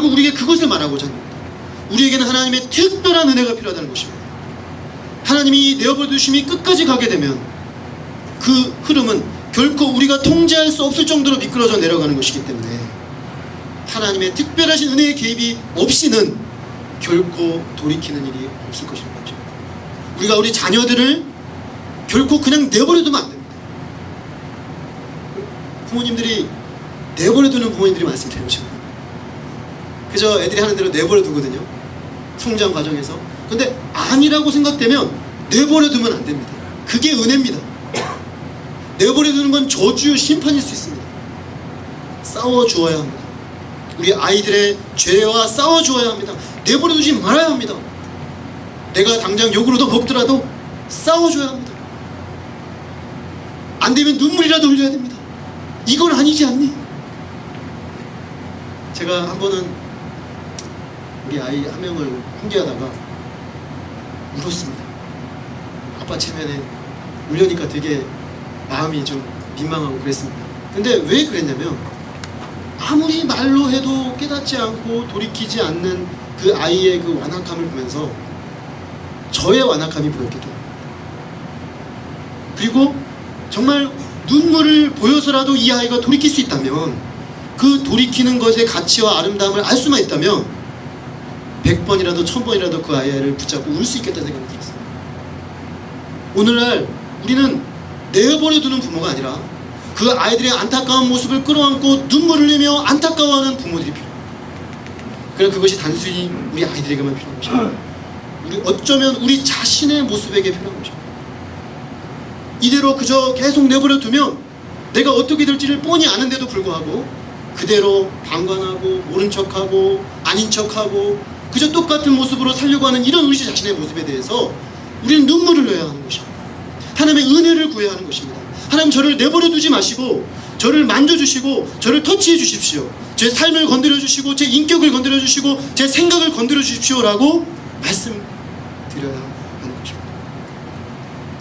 결국 우리에게 그것을 말하고자 합니다. 우리에게는 하나님의 특별한 은혜가 필요하다는 것입니다. 하나님이 내어버려 두심이 끝까지 가게 되면 그 흐름은 결코 우리가 통제할 수 없을 정도로 미끄러져 내려가는 것이기 때문에 하나님의 특별하신 은혜의 개입이 없이는 결코 돌이키는 일이 없을 것입니다. 우리가 우리 자녀들을 결코 그냥 내버려 두면 안 됩니다. 부모님들이 내버려 두는 부모님들이 많습니다. 그저 애들이 하는 대로 내버려 두거든요. 성장 과정에서. 근데 아니라고 생각되면 내버려 두면 안 됩니다. 그게 은혜입니다. 내버려 두는 건 저주요 심판일 수 있습니다. 싸워 주어야 합니다. 우리 아이들의 죄와 싸워 주어야 합니다. 내버려 두지 말아야 합니다. 내가 당장 욕으로도 먹더라도 싸워 줘야 합니다. 안 되면 눈물이라도 흘려야 됩니다. 이건 아니지 않니? 제가 한 번은 우리 아이 한 명을 훈계하다가 울었습니다. 아빠 체면에 울려니까 되게 마음이 좀 민망하고 그랬습니다. 근데 왜 그랬냐면 아무리 말로 해도 깨닫지 않고 돌이키지 않는 그 아이의 그 완악함을 보면서 저의 완악함이 보였기 때문에, 그리고 정말 눈물을 보여서라도 이 아이가 돌이킬 수 있다면, 그 돌이키는 것의 가치와 아름다움을 알 수만 있다면 100번이라도 1000번이라도 그 아이를 붙잡고 울 수 있겠다는 생각이 들었어요. 오늘날 우리는 내버려 두는 부모가 아니라 그 아이들의 안타까운 모습을 끌어안고 눈물을 흘리며 안타까워하는 부모들이 필요해요. 그러나 그것이 단순히 우리 아이들에게만 필요한 것입니다. 어쩌면 우리 자신의 모습에게 필요한 것입니다. 이대로 그저 계속 내버려 두면 내가 어떻게 될지를 뻔히 아는데도 불구하고 그대로 방관하고 모른 척하고 아닌 척하고 그저 똑같은 모습으로 살려고 하는 이런 우리 자신의 모습에 대해서 우리는 눈물을 흘려야 하는 것입니다. 하나님의 은혜를 구해야 하는 것입니다. 하나님, 저를 내버려 두지 마시고 저를 만져주시고 저를 터치해 주십시오. 제 삶을 건드려 주시고 제 인격을 건드려 주시고 제 생각을 건드려 주십시오 라고 말씀드려야 하는 것입니다.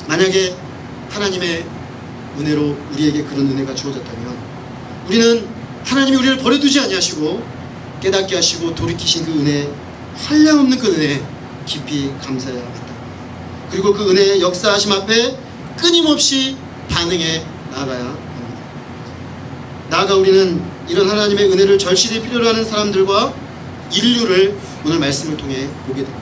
만약에 하나님의 은혜로 우리에게 그런 은혜가 주어졌다면 우리는 하나님이 우리를 버려두지 아니하시고 깨닫게 하시고 돌이키신 그 은혜, 한량없는 그 은혜에 깊이 감사해야 합니다. 그리고 그 은혜의 역사하심 앞에 끊임없이 반응해 나아가야 합니다. 나아가 우리는 이런 하나님의 은혜를 절실히 필요로 하는 사람들과 인류를 오늘 말씀을 통해 보게 됩니다.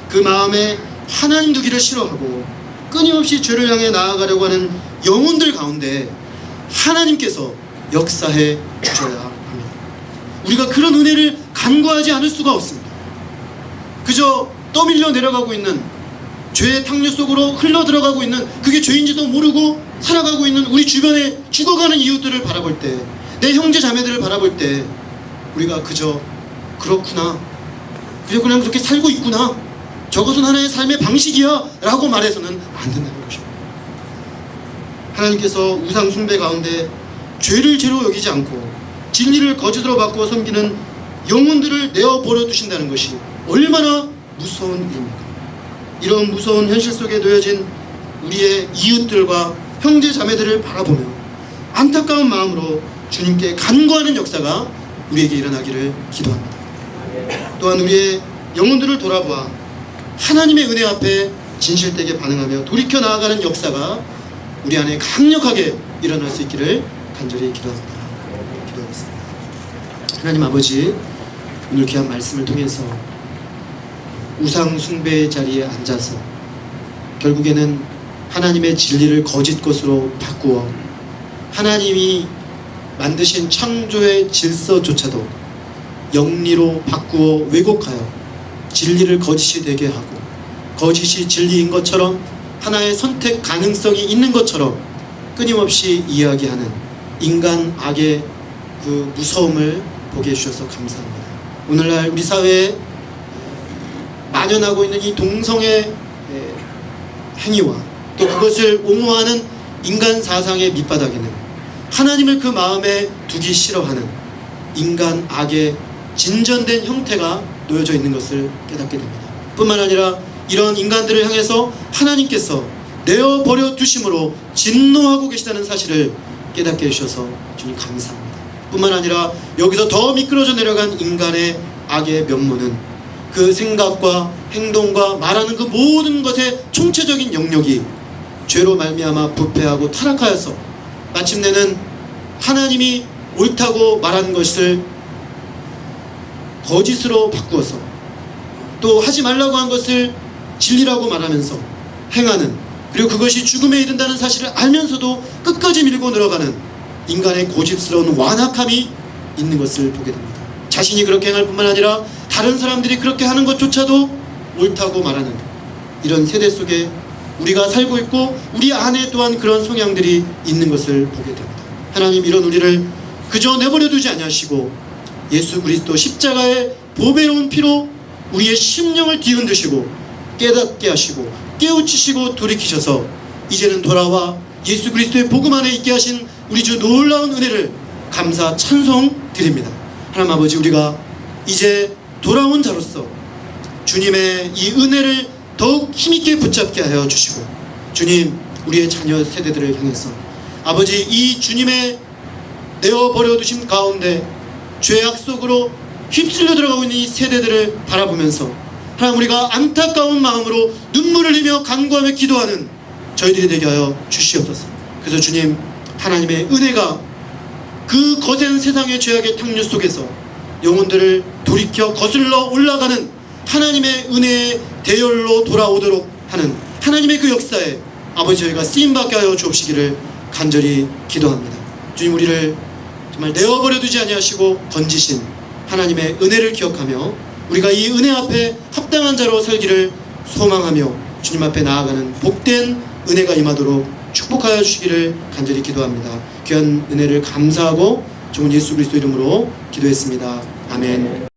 그 마음에 하나님 두기를 싫어하고 끊임없이 죄를 향해 나아가려고 하는 영혼들 가운데 하나님께서 역사해 주셔야 합니다. 우리가 그런 은혜를 간구하지 않을 수가 없습니다. 그저 떠밀려 내려가고 있는 죄의 탕류 속으로 흘러 들어가고 있는, 그게 죄인지도 모르고 살아가고 있는 우리 주변에 죽어가는 이웃들을 바라볼 때, 내 형제 자매들을 바라볼 때 우리가 그저 그렇구나, 그저 그냥 그렇게 살고 있구나, 저것은 하나의 삶의 방식이야 라고 말해서는 안 된다는 것입니다. 하나님께서 우상 숭배 가운데 죄를 죄로 여기지 않고 진리를 거짓으로 바꾸어 섬기는 영혼들을 내어버려 두신다는 것이 얼마나 무서운 일입니까? 이런 무서운 현실 속에 놓여진 우리의 이웃들과 형제 자매들을 바라보며 안타까운 마음으로 주님께 간구하는 역사가 우리에게 일어나기를 기도합니다. 또한 우리의 영혼들을 돌아보아 하나님의 은혜 앞에 진실되게 반응하며 돌이켜 나아가는 역사가 우리 안에 강력하게 일어날 수 있기를 간절히 기도합니다. 기도하겠습니다. 하나님 아버지, 오늘 귀한 말씀을 통해서 우상 숭배의 자리에 앉아서 결국에는 하나님의 진리를 거짓 것으로 바꾸어 하나님이 만드신 창조의 질서조차도 영리로 바꾸어 왜곡하여 진리를 거짓이 되게 하고, 거짓이 진리인 것처럼 하나의 선택 가능성이 있는 것처럼 끊임없이 이야기하는 인간 악의 그 무서움을 보게 해주셔서 감사합니다. 오늘날 우리 사회에 만연하고 있는 이 동성애 행위와 또 그것을 옹호하는 인간 사상의 밑바닥에는 하나님을 그 마음에 두기 싫어하는 인간 악의 진전된 형태가 놓여져 있는 것을 깨닫게 됩니다. 뿐만 아니라 이런 인간들을 향해서 하나님께서 내어버려 두심으로 진노하고 계시다는 사실을 깨닫게 해주셔서 주님 감사합니다. 뿐만 아니라 여기서 더 미끄러져 내려간 인간의 악의 면모는 그 생각과 행동과 말하는 그 모든 것의 총체적인 영역이 죄로 말미암아 부패하고 타락하여서 마침내는 하나님이 옳다고 말한 것을 거짓으로 바꾸어서 또 하지 말라고 한 것을 진리라고 말하면서 행하는, 그리고 그것이 죽음에 이른다는 사실을 알면서도 끝까지 밀고 들어가는 인간의 고집스러운 완악함이 있는 것을 보게 됩니다. 자신이 그렇게 행할 뿐만 아니라 다른 사람들이 그렇게 하는 것조차도 옳다고 말하는 이런 세대 속에 우리가 살고 있고 우리 안에 또한 그런 성향들이 있는 것을 보게 됩니다. 하나님, 이런 우리를 그저 내버려 두지 아니하시고 예수 그리스도 십자가의 보배로운 피로 우리의 심령을 뒤흔드시고 깨닫게 하시고 깨우치시고 돌이키셔서 이제는 돌아와 예수 그리스도의 복음 안에 있게 하신 우리 주 놀라운 은혜를 감사 찬송 드립니다. 하나님 아버지, 우리가 이제 돌아온 자로서 주님의 이 은혜를 더욱 힘있게 붙잡게 하여 주시고, 주님, 우리의 자녀 세대들을 향해서 아버지, 이 주님의 내어버려 두심 가운데 죄악 속으로 휩쓸려 들어가고 있는 이 세대들을 바라보면서 하나님, 우리가 안타까운 마음으로 눈물을 흘리며 간구하며 기도하는 저희들이 되게 하여 주시옵소서. 그래서 주님, 하나님의 은혜가 그 거센 세상의 죄악의 탕류 속에서 영혼들을 돌이켜 거슬러 올라가는 하나님의 은혜의 대열로 돌아오도록 하는 하나님의 그 역사에 아버지, 저희가 쓰임받게 하여 주옵시기를 간절히 기도합니다. 주님, 우리를 정말 내어버려 두지 아니하시고 건지신 하나님의 은혜를 기억하며 우리가 이 은혜 앞에 합당한 자로 살기를 소망하며 주님 앞에 나아가는 복된 은혜가 임하도록 축복하여 주시기를 간절히 기도합니다. 귀한 은혜를 감사하고 좋은 예수 그리스도 이름으로 기도했습니다. 아멘.